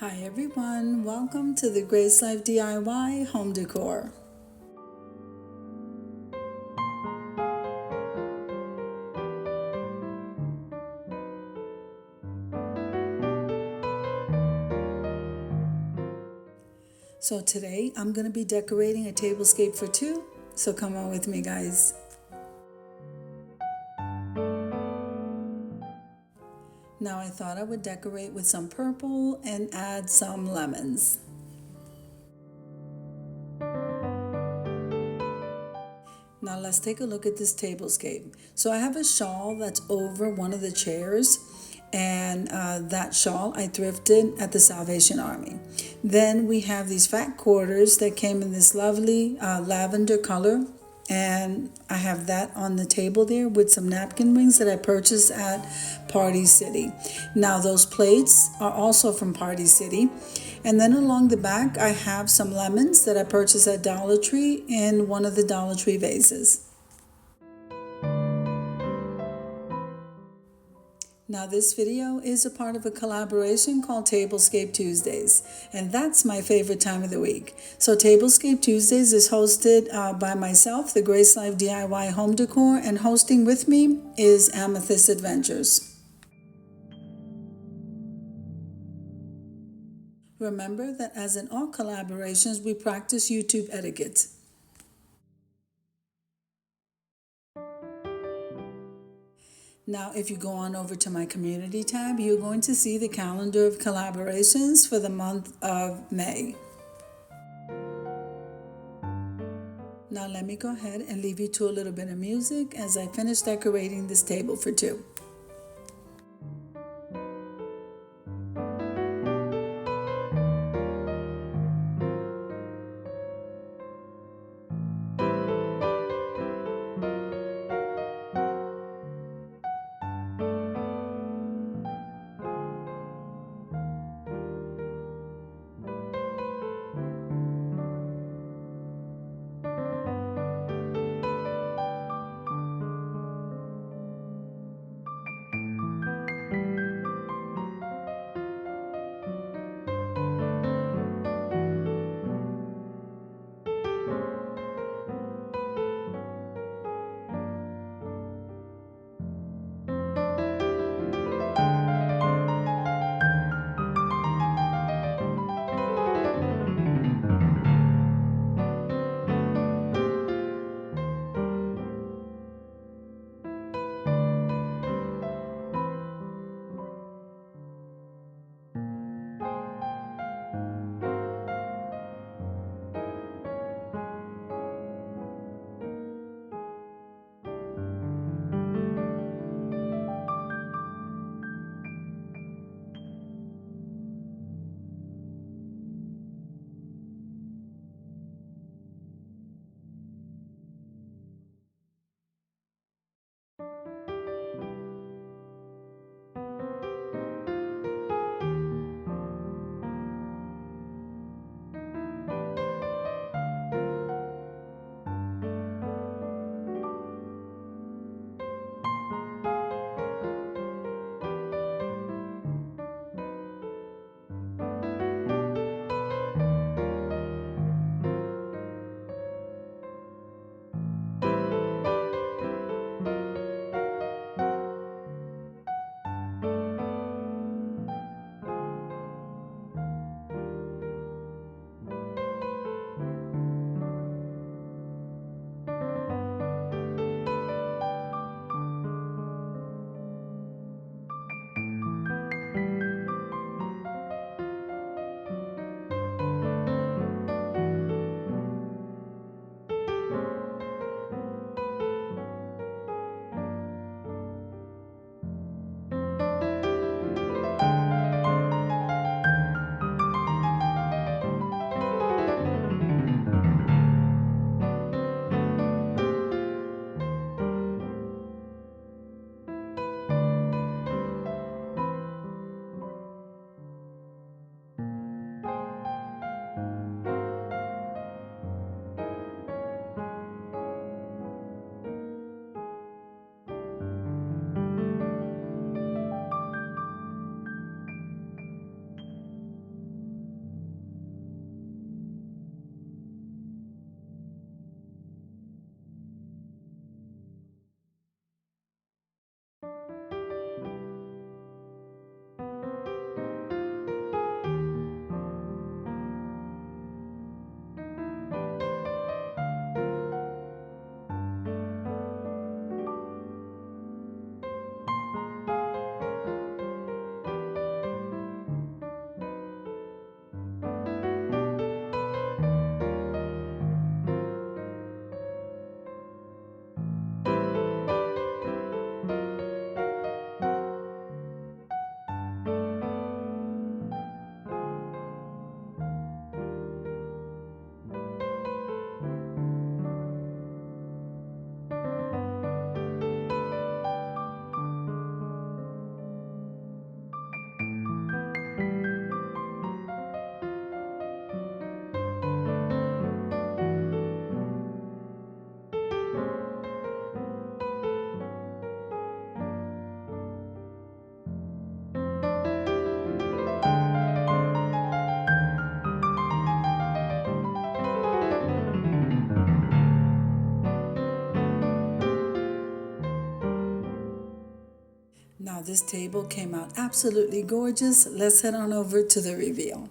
Hi everyone, welcome to the Grace Life DIY Home Decor. So today I'm going to be decorating a tablescape for two, so come on with me guys. Now I thought I would decorate with some purple and add some lemons. Now let's take a look at this tablescape. So I have a shawl that's over one of the chairs, and that shawl I thrifted at the Salvation Army. Then we have these fat quarters that came in this lovely lavender color, and I have that on the table there with some napkin rings that I purchased at Party City. Now those plates are also from Party City. And then along the back, I have some lemons that I purchased at Dollar Tree in one of the Dollar Tree vases. Now this video is a part of a collaboration called Tablescape Tuesdays, and that's my favorite time of the week. So Tablescape Tuesdays is hosted by myself, the Grace Life DIY Home Decor, and hosting with me is Amethyst Adventures. Remember that as in all collaborations, we practice YouTube etiquette. Now, if you go on over to my community tab, you're going to see the calendar of collaborations for the month of May. Now, let me go ahead and leave you to a little bit of music as I finish decorating this table for two. Now this table came out absolutely gorgeous. Let's head on over to the reveal.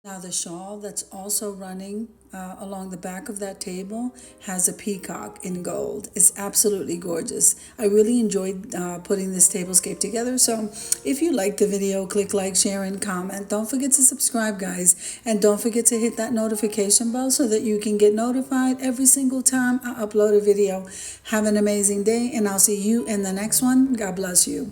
Now the shawl that's also running along the back of that table has a peacock in gold. It's absolutely gorgeous. I really enjoyed putting this tablescape together. So if you liked the video, click like, share, and comment. Don't forget to subscribe, guys. And don't forget to hit that notification bell so that you can get notified every single time I upload a video. Have an amazing day, and I'll see you in the next one. God bless you.